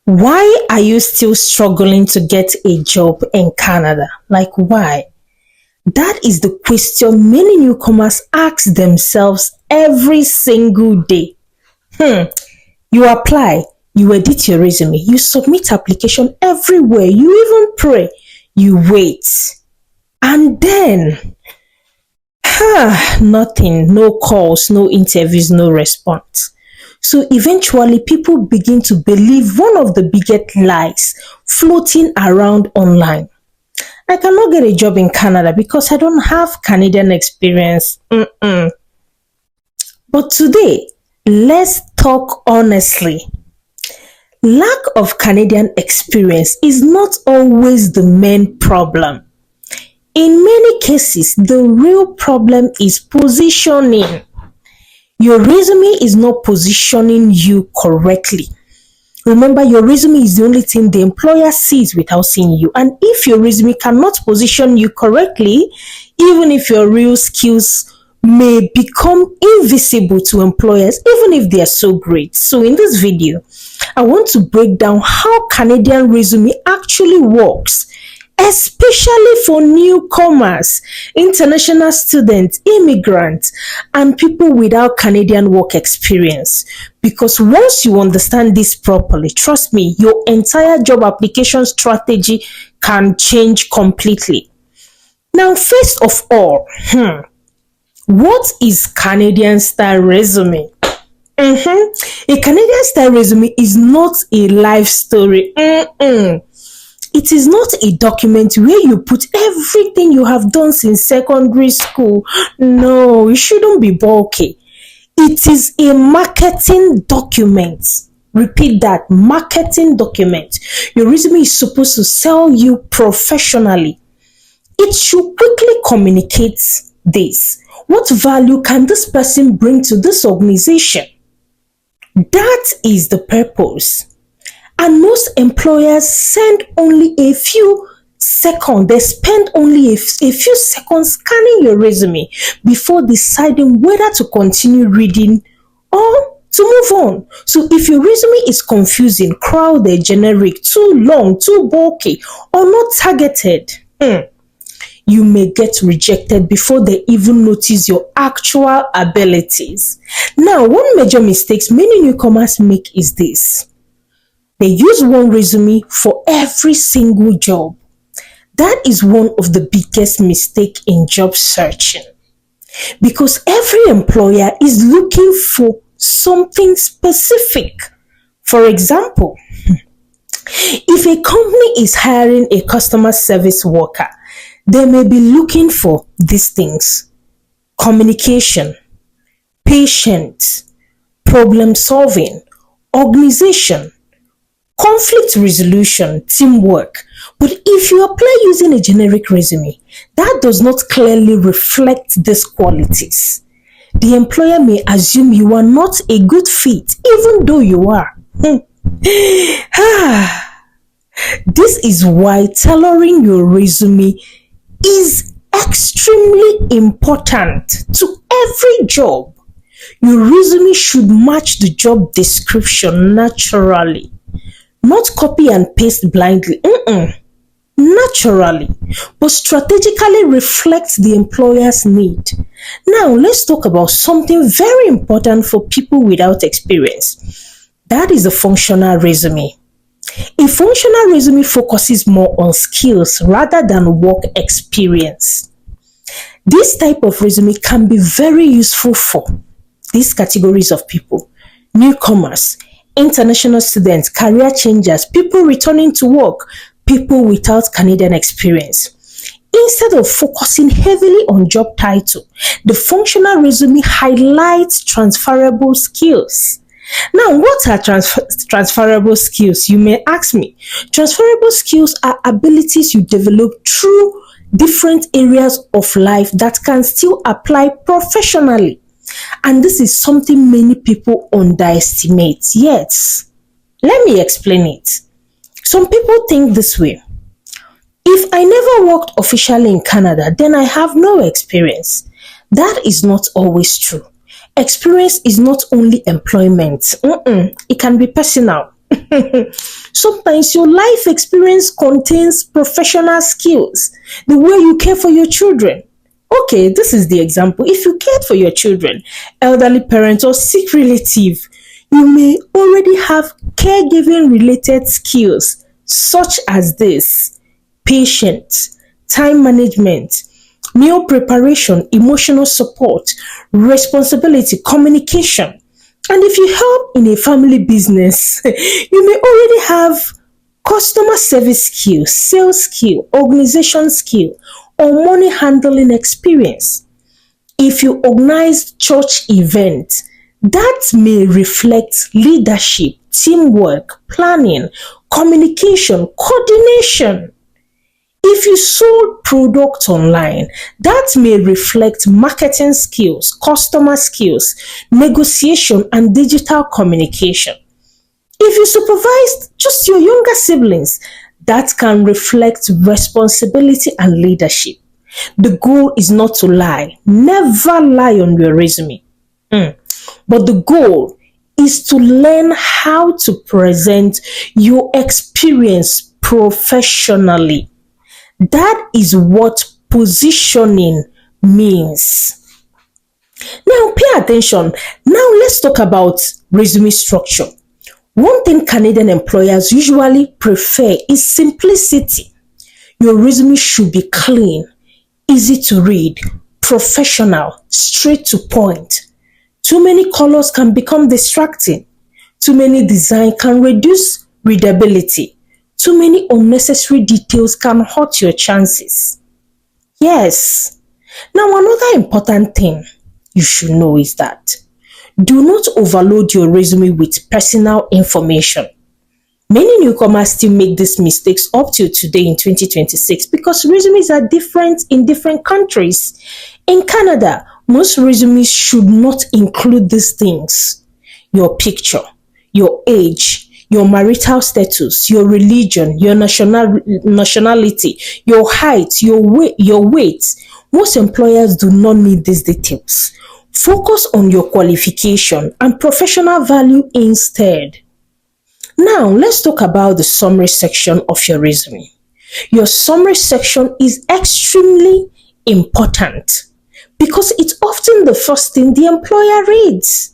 Why are you still struggling to get a job in Canada? Like, why? That is the question many newcomers ask themselves every single day. You apply, you edit your resume, you submit application everywhere, you even pray, you wait. And then, nothing, no calls, no interviews, no response. So eventually, people begin to believe one of the biggest lies floating around online. I cannot get a job in Canada because I don't have Canadian experience. But today, let's talk honestly. Lack of Canadian experience is not always the main problem. In many cases, the real problem is positioning. Your resume is not positioning you correctly. Remember, your resume is the only thing the employer sees without seeing you. And if your resume cannot position you correctly, even if your real skills may become invisible to employers, even if they are so great. So in this video, I want to break down how Canadian resume actually works, especially for newcomers, international students, immigrants, and people without Canadian work experience. Because once you understand this properly, trust me, your entire job application strategy can change completely. Now, first of all, what is Canadian style resume? A Canadian style resume is not a life story. It is not a document where you put everything you have done since secondary school. No, it shouldn't be bulky. It is a marketing document. Repeat that, marketing document. Your resume is supposed to sell you professionally. It should quickly communicate this. What value can this person bring to this organization? That is the purpose. And most employers send only a few seconds. They spend only a few seconds scanning your resume before deciding whether to continue reading or to move on. So if your resume is confusing, crowded, generic, too long, too bulky, or not targeted, you may get rejected before they even notice your actual abilities. Now, one major mistake many newcomers make is this. They use one resume for every single job. That is one of the biggest mistakes in job searching. Because every employer is looking for something specific. For example, if a company is hiring a customer service worker, they may be looking for these things: communication, patience, problem solving, organization, conflict resolution, teamwork. But if you apply using a generic resume, that does not clearly reflect these qualities. The employer may assume you are not a good fit, even though you are. This is why tailoring your resume is extremely important to every job. Your resume should match the job description naturally, not copy and paste blindly. Naturally, but strategically reflect the employer's need. Now, let's talk about something very important for people without experience. That is a functional resume. A functional resume focuses more on skills rather than work experience. This type of resume can be very useful for these categories of people: newcomers, international students, career changers, people returning to work, people without Canadian experience. Instead of focusing heavily on job title, the functional resume highlights transferable skills. Now, what are transferable skills? You may ask me. Transferable skills are abilities you develop through different areas of life that can still apply professionally. And this is something many people underestimate. Yes, let me explain it. Some people think this way: if I never worked officially in Canada, then I have no experience. That is not always true. Experience is not only employment. It can be personal. Sometimes your life experience contains professional skills, the way you care for your children. Okay, this is the example. If you cared for your children, elderly parents, or sick relative, you may already have caregiving related skills such as this: patience, time management, meal preparation, emotional support, responsibility, communication. And if you help in a family business, you may already have customer service skill, sales skill, organization skill, or money handling experience. If you organize church events, that may reflect leadership, teamwork, planning, communication, coordination. If you sold products online, that may reflect marketing skills, customer skills, negotiation, and digital communication. If you supervised just your younger siblings, that can reflect responsibility and leadership. The goal is not to lie. Never lie on your resume. But the goal is to learn how to present your experience professionally. That is what positioning means. Now, pay attention. Now, let's talk about resume structure. One thing Canadian employers usually prefer is simplicity. Your resume should be clean, easy to read, professional, straight to point. Too many colors can become distracting. Too many design can reduce readability. Too many unnecessary details can hurt your chances. Yes. Now, another important thing you should know is that do not overload your resume with personal information. Many newcomers still make these mistakes up till today in 2026 because resumes are different in different countries. In Canada, most resumes should not include these things: your picture, your age, your marital status, your religion, your nationality, your height, your weight. Most employers do not need these details. Focus on your qualification and professional value instead. Now, let's talk about the summary section of your resume. Your summary section is extremely important because it's often the first thing the employer reads.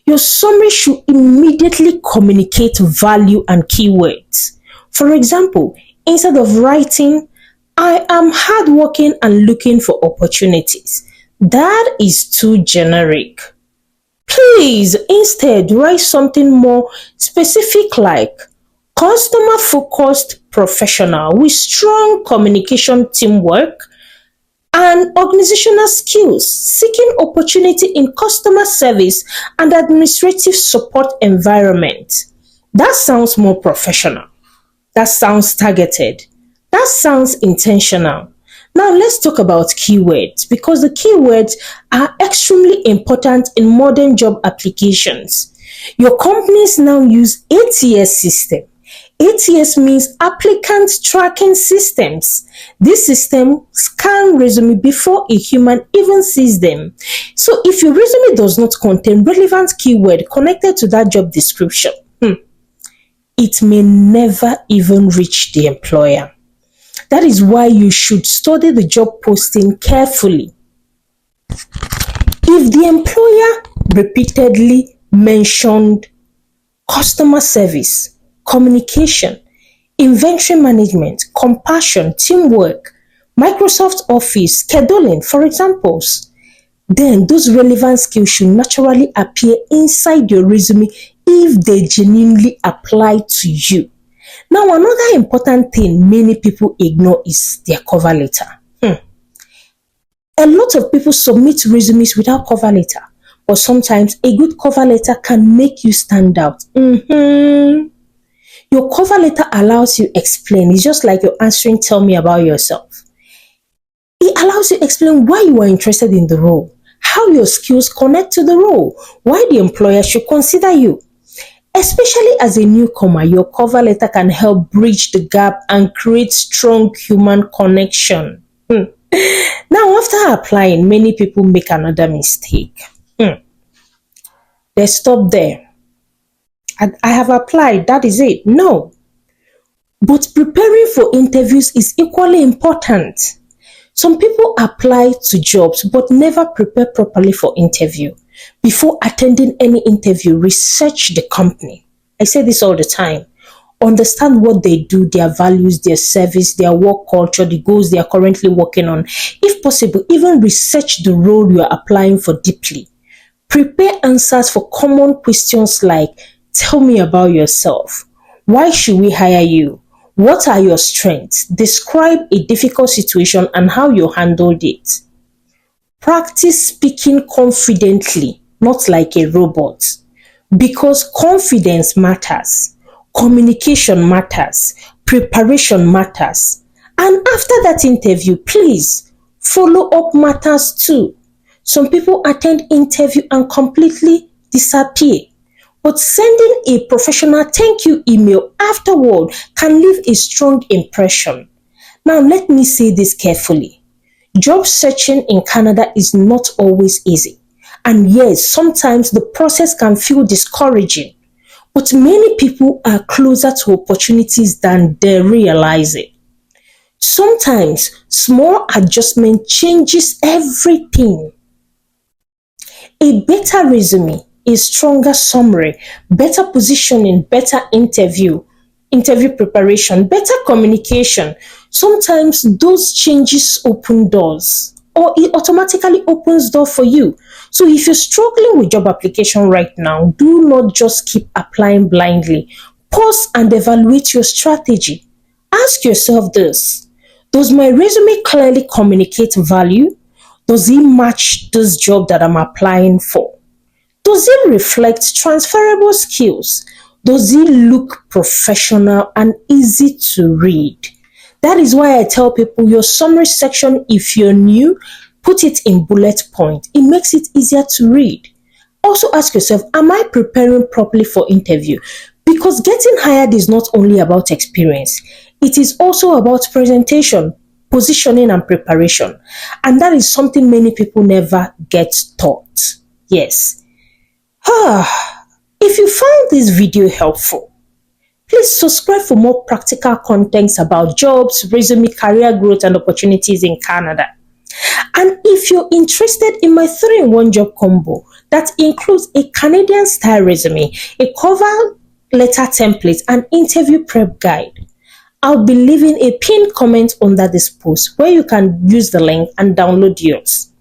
Your summary should immediately communicate value and keywords. For example, instead of writing, "I am hardworking and looking for opportunities," that is too generic. Please instead write something more specific like customer focused professional with strong communication, teamwork, and organizational skills, seeking opportunity in customer service and administrative support environment. That sounds more professional. That sounds targeted. That sounds intentional. Now let's talk about keywords because the keywords are extremely important in modern job applications. Your companies now use ATS system. ATS means applicant tracking systems. This system scans resume before a human even sees them. So if your resume does not contain relevant keyword connected to that job description, it may never even reach the employer. That is why you should study the job posting carefully. If the employer repeatedly mentioned customer service, communication, inventory management, compassion, teamwork, Microsoft Office, scheduling, for examples, then those relevant skills should naturally appear inside your resume if they genuinely apply to you. Now, another important thing many people ignore is their cover letter. A lot of people submit resumes without cover letter, but sometimes a good cover letter can make you stand out. Your cover letter allows you explain. It's just like you're answering, "Tell me about yourself." It allows you explain why you are interested in the role, how your skills connect to the role, why the employer should consider you. Especially as a newcomer, your cover letter can help bridge the gap and create strong human connection. Now, after applying, many people make another mistake. They stop there. I have applied, that is it. No. But preparing for interviews is equally important. Some people apply to jobs but never prepare properly for interview. Before attending any interview, research the company. I say this all the time. Understand what they do, their values, their service, their work culture, the goals they are currently working on. If possible, even research the role you are applying for deeply. Prepare answers for common questions like, tell me about yourself. Why should we hire you? What are your strengths? Describe a difficult situation and how you handled it. Practice speaking confidently, not like a robot. Because confidence matters, communication matters, preparation matters. And after that interview, please follow up matters too. Some people attend interview and completely disappear. But sending a professional thank you email afterward can leave a strong impression. Now, let me say this carefully. Job searching in Canada is not always easy. And yes, sometimes the process can feel discouraging. But many people are closer to opportunities than they realize it. Sometimes small adjustment changes everything. A better resume, a stronger summary, better positioning, better interview preparation, better communication. Sometimes those changes open doors or it automatically opens door for you. So if you're struggling with job application right now, do not just keep applying blindly. Pause and evaluate your strategy. Ask yourself this: does my resume clearly communicate value? Does it match this job that I'm applying for? Does it reflect transferable skills? Does it look professional and easy to read? That is why I tell people your summary section, if you're new, put it in bullet point. It makes it easier to read. Also ask yourself, am I preparing properly for interview? Because getting hired is not only about experience, it is also about presentation, positioning, and preparation. And that is something many people never get taught. Yes. If you found this video helpful, please subscribe for more practical contents about jobs, resume, career growth, and opportunities in Canada. And if you're interested in my 3-in-1 job combo that includes a Canadian style resume, a cover letter template, and interview prep guide, I'll be leaving a pinned comment under this post where you can use the link and download yours.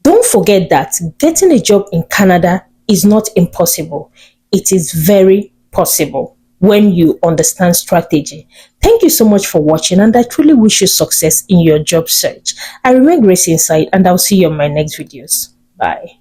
Don't forget that getting a job in Canada is not impossible. It is very possible when you understand strategy. Thank you so much for watching, and I truly wish you success in your job search. I remain Grace Inside, and I'll see you on my next videos. Bye.